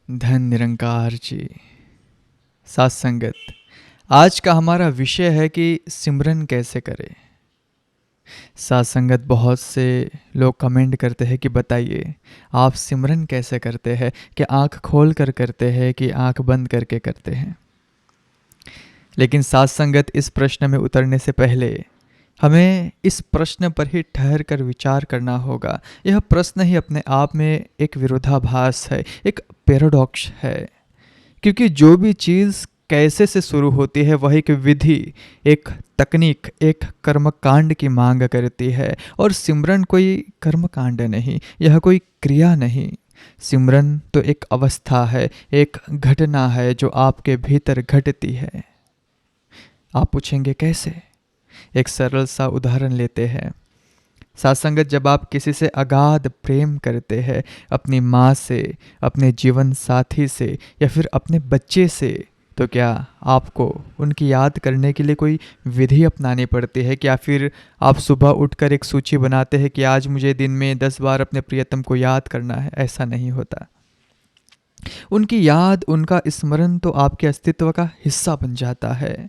धन निरंकार जी। साथ संगत, आज का हमारा विषय है कि सिमरन कैसे करें। साथ संगत, बहुत से लोग कमेंट करते हैं कि बताइए आप सिमरन कैसे करते हैं, कि आंख खोल कर करते हैं कि आंख बंद करके करते हैं। लेकिन साथ संगत, इस प्रश्न में उतरने से पहले हमें इस प्रश्न पर ही ठहर कर विचार करना होगा। यह प्रश्न ही अपने आप में एक विरोधाभास है, एक पैराडॉक्स है। क्योंकि जो भी चीज़ कैसे से शुरू होती है वह एक विधि, एक तकनीक, एक कर्मकांड की मांग करती है। और सिमरन कोई कर्मकांड नहीं, यह कोई क्रिया नहीं। सिमरन तो एक अवस्था है, एक घटना है जो आपके भीतर घटती है। आप पूछेंगे कैसे? एक सरल सा उदाहरण लेते हैं। साथ संगत, जब आप किसी से अगाध प्रेम करते हैं, अपनी माँ से, अपने जीवन साथी से या फिर अपने बच्चे से, तो क्या आपको उनकी याद करने के लिए कोई विधि अपनानी पड़ती है? क्या फिर आप सुबह उठकर एक सूची बनाते हैं कि आज मुझे दिन में 10 बार अपने प्रियतम को याद करना है? ऐसा नहीं होता। उनकी याद, उनका स्मरण तो आपके अस्तित्व का हिस्सा बन जाता है।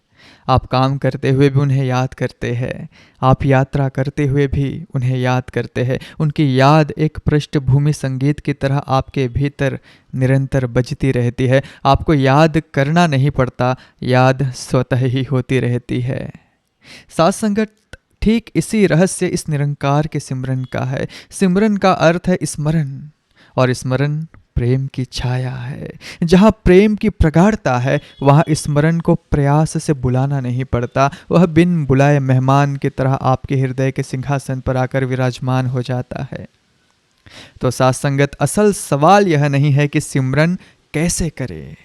आप काम करते हुए भी उन्हें याद करते हैं, आप यात्रा करते हुए भी उन्हें याद करते हैं। उनकी याद एक पृष्ठभूमि संगीत की तरह आपके भीतर निरंतर बजती रहती है। आपको याद करना नहीं पड़ता, याद स्वतः ही होती रहती है। साथ संगत, ठीक इसी रहस्य इस निरंकार के सिमरन का है। सिमरन का अर्थ है स्मरण, और स्मरण प्रेम की छाया है। जहाँ प्रेम की प्रगाढ़ता है वहाँ स्मरण को प्रयास से बुलाना नहीं पड़ता। वह बिन बुलाए मेहमान की तरह आपके हृदय के सिंहासन पर आकर विराजमान हो जाता है। तो साथ संगत, असल सवाल यह नहीं है कि सिमरन कैसे करें।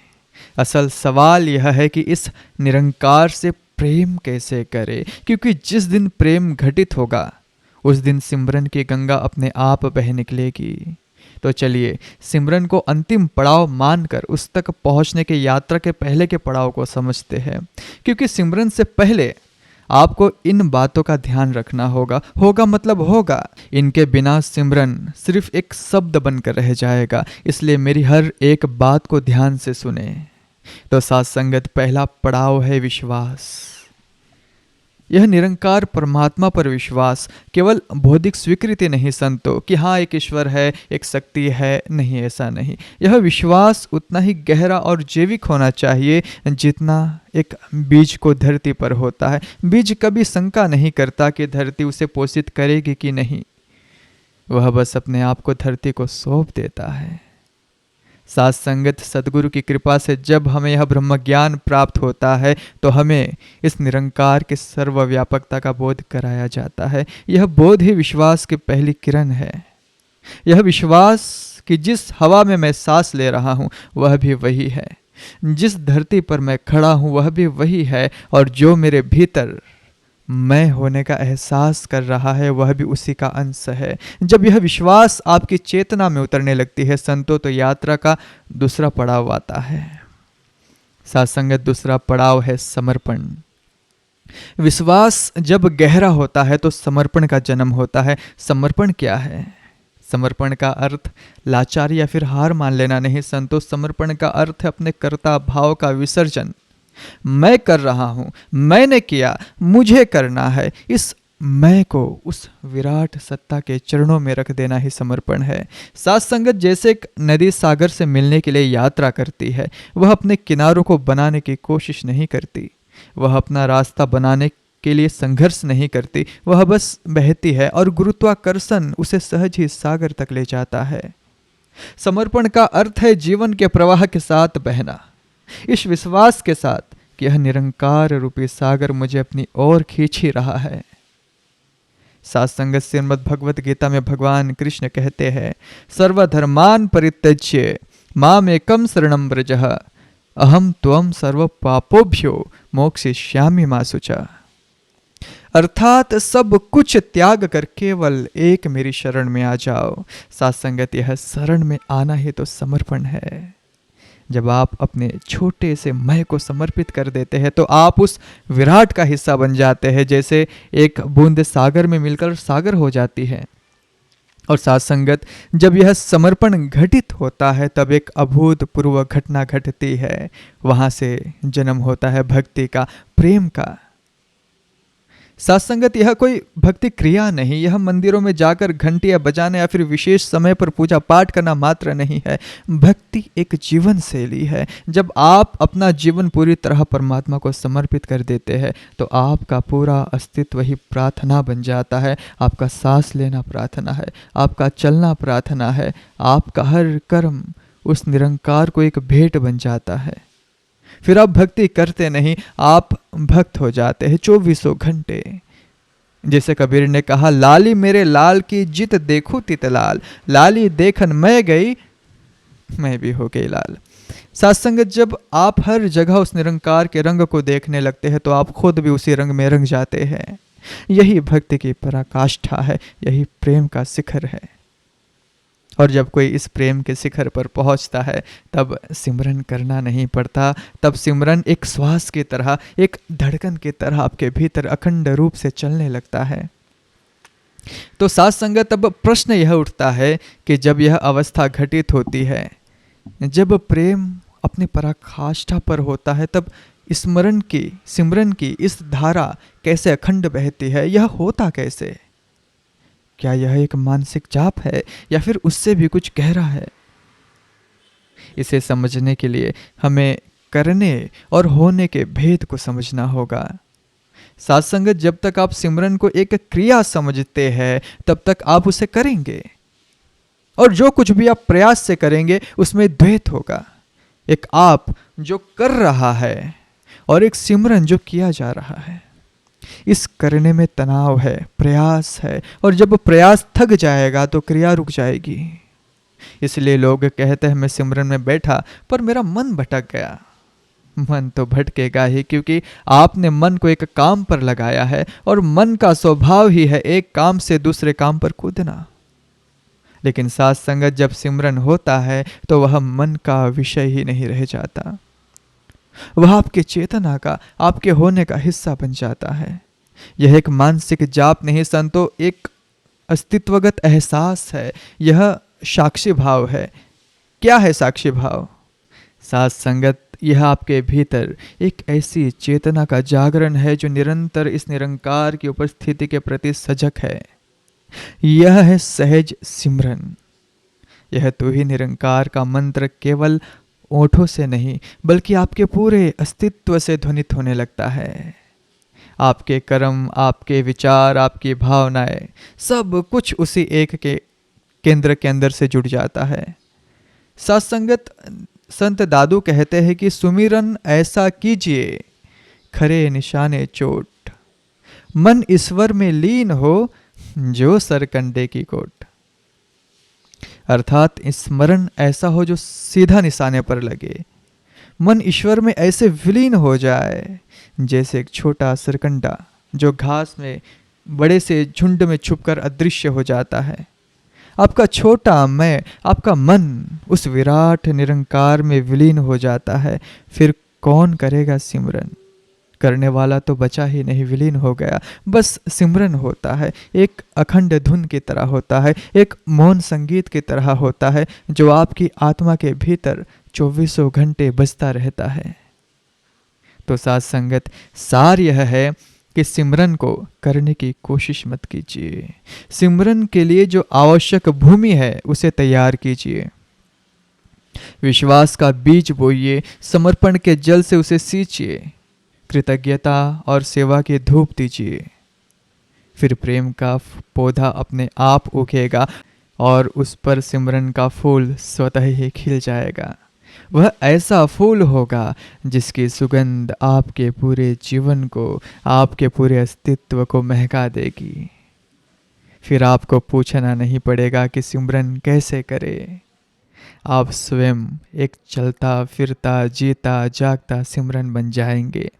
असल सवाल यह है कि इस निरंकार से प्रेम कैसे करें। क्योंकि जिस दिन प्रेम घटित होगा उस दिन सिमरन की गंगा अपने आप बह निकलेगी। तो चलिए सिमरन को अंतिम पड़ाव मानकर उस तक पहुंचने की यात्रा के पहले के पड़ाव को समझते हैं। क्योंकि सिमरन से पहले आपको इन बातों का ध्यान रखना होगा। होगा मतलब होगा। इनके बिना सिमरन सिर्फ एक शब्द बनकर रह जाएगा। इसलिए मेरी हर एक बात को ध्यान से सुने। तो साथ संगत, पहला पड़ाव है विश्वास। यह निरंकार परमात्मा पर विश्वास, केवल बौद्धिक स्वीकृति नहीं संतो कि हाँ एक ईश्वर है, एक शक्ति है। नहीं, ऐसा नहीं। यह विश्वास उतना ही गहरा और जैविक होना चाहिए जितना एक बीज को धरती पर होता है। बीज कभी शंका नहीं करता कि धरती उसे पोषित करेगी कि नहीं। वह बस अपने आप को धरती को सौंप देता है। साथ संगत, सदगुरु की कृपा से जब हमें यह ब्रह्म ज्ञान प्राप्त होता है तो हमें इस निरंकार के सर्वव्यापकता का बोध कराया जाता है। यह बोध ही विश्वास की पहली किरण है। यह विश्वास कि जिस हवा में मैं सांस ले रहा हूँ वह भी वही है, जिस धरती पर मैं खड़ा हूँ वह भी वही है, और जो मेरे भीतर मैं होने का एहसास कर रहा है वह भी उसी का अंश है। जब यह विश्वास आपकी चेतना में उतरने लगती है संतो, तो यात्रा का दूसरा पड़ाव आता है। साथ संगत, दूसरा पड़ाव है समर्पण। विश्वास जब गहरा होता है तो समर्पण का जन्म होता है। समर्पण क्या है? समर्पण का अर्थ लाचारी या फिर हार मान लेना नहीं संतो। समर्पण का अर्थ है अपने कर्ता भाव का विसर्जन। मैं कर रहा हूं, मैंने किया, मुझे करना है, इस मैं को उस विराट सत्ता के चरणों में रख देना ही समर्पण है। साथ संगत, जैसे एक नदी सागर से मिलने के लिए यात्रा करती है, वह अपने किनारों को बनाने की कोशिश नहीं करती। वह अपना रास्ता बनाने के लिए संघर्ष नहीं करती। वह बस बहती है और गुरुत्वाकर्षण उसे सहज ही सागर तक ले जाता है। समर्पण का अर्थ है जीवन के प्रवाह के साथ बहना, इस विश्वास के साथ कि यह निरंकार रूपी सागर मुझे अपनी ओर खींच ही रहा है। साथ संगत, श्रीमद् भगवत गीता में भगवान कृष्ण कहते हैं, सर्वधर्मान परित्यज्य मामेकं शरणं व्रजः अहम त्वं सर्व पापोभ्यो मोक्षयिष्यामि मा शुचा। अर्थात सब कुछ त्याग कर केवल एक मेरी शरण में आ जाओ। साथ संगत, यह शरण में आना ही तो समर्पण है। जब आप अपने छोटे से मैं को समर्पित कर देते हैं तो आप उस विराट का हिस्सा बन जाते हैं। जैसे एक बूंद सागर में मिलकर सागर हो जाती है और साथ संगत, जब यह समर्पण घटित होता है तब एक अभूतपूर्व घटना घटती है। वहाँ से जन्म होता है भक्ति का, प्रेम का। सत्संगत यह कोई भक्ति क्रिया नहीं, यह मंदिरों में जाकर घंटियां बजाने या फिर विशेष समय पर पूजा पाठ करना मात्र नहीं है। भक्ति एक जीवन शैली है। जब आप अपना जीवन पूरी तरह परमात्मा को समर्पित कर देते हैं तो आपका पूरा अस्तित्व ही प्रार्थना बन जाता है। आपका सांस लेना प्रार्थना है, आपका चलना प्रार्थना है, आपका हर कर्म उस निरंकार को एक भेंट बन जाता है। फिर आप भक्ति करते नहीं, आप भक्त हो जाते हैं 24 घंटे। जैसे कबीर ने कहा, लाली मेरे लाल की जित देखूं तित लाल, लाली देखन मैं गई मैं भी हो गई लाल। सत्संगत, जब आप हर जगह उस निरंकार के रंग को देखने लगते हैं तो आप खुद भी उसी रंग में रंग जाते हैं। यही भक्ति की पराकाष्ठा है, यही प्रेम का शिखर है। और जब कोई इस प्रेम के शिखर पर पहुंचता है तब सिमरन करना नहीं पड़ता। तब सिमरन एक श्वास की तरह, एक धड़कन की तरह आपके भीतर अखंड रूप से चलने लगता है। तो साथ संगत, अब प्रश्न यह उठता है कि जब यह अवस्था घटित होती है, जब प्रेम अपनी पराकाष्ठा पर होता है, तब स्मरण की, सिमरन की इस धारा कैसे अखंड बहती है? यह होता कैसे? क्या यह एक मानसिक जाप है या फिर उससे भी कुछ गहरा है? इसे समझने के लिए हमें करने और होने के भेद को समझना होगा। साथ संगत, जब तक आप सिमरन को एक क्रिया समझते हैं तब तक आप उसे करेंगे, और जो कुछ भी आप प्रयास से करेंगे उसमें द्वैत होगा। एक आप जो कर रहा है और एक सिमरन जो किया जा रहा है। इस करने में तनाव है, प्रयास है, और जब प्रयास थक जाएगा तो क्रिया रुक जाएगी। इसलिए लोग कहते हैं मैं सिमरन में बैठा पर मेरा मन भटक गया। मन तो भटकेगा ही, क्योंकि आपने मन को एक काम पर लगाया है और मन का स्वभाव ही है एक काम से दूसरे काम पर कूदना। लेकिन साथ संगत, जब सिमरन होता है तो वह मन का विषय ही नहीं रह जाता, वह आपके चेतना का, आपके होने का हिस्सा बन जाता है। यह एक मानसिक जाप नहीं संतो, एक अस्तित्वगत एहसास है। यह साक्षी भाव है। क्या है साक्षी भाव? साथ संगत, यह आपके भीतर एक ऐसी चेतना का जागरण है जो निरंतर इस निरंकार की उपस्थिति के प्रति सजग है। यह है सहज सिमरन। यह तो ही निरंकार का मंत्र केवल ओठों से नहीं बल्कि आपके पूरे अस्तित्व से ध्वनित होने लगता है। आपके कर्म, आपके विचार, आपकी भावनाएं, सब कुछ उसी एक के केंद्र के अंदर से जुड़ जाता है। सत्संगत, संत दादू कहते हैं कि सुमिरन ऐसा कीजिए खरे निशाने चोट, मन ईश्वर में लीन हो जो सरकंडे की कोट। अर्थात स्मरण ऐसा हो जो सीधा निशाने पर लगे, मन ईश्वर में ऐसे विलीन हो जाए जैसे एक छोटा सरकंडा जो घास में बड़े से झुंड में छुपकर अदृश्य हो जाता है। आपका छोटा मैं, आपका मन उस विराट निरंकार में विलीन हो जाता है। फिर कौन करेगा सिमरन? करने वाला तो बचा ही नहीं, विलीन हो गया। बस सिमरन होता है, एक अखंड धुन की तरह होता है, एक मौन संगीत की तरह होता है जो आपकी आत्मा के भीतर 24 घंटे बजता रहता है। तो साथ संगत, सार यह है कि सिमरन को करने की कोशिश मत कीजिए। सिमरन के लिए जो आवश्यक भूमि है उसे तैयार कीजिए। विश्वास का बीज बोइए, समर्पण के जल से उसे सींचिए, कृतज्ञता और सेवा की धूप दीजिए। फिर प्रेम का पौधा अपने आप उगेगा और उस पर सिमरन का फूल स्वतः ही खिल जाएगा। वह ऐसा फूल होगा जिसकी सुगंध आपके पूरे जीवन को, आपके पूरे अस्तित्व को महका देगी। फिर आपको पूछना नहीं पड़ेगा कि सिमरन कैसे करें। आप स्वयं एक चलता फिरता जीता जागता सिमरन बन जाएंगे।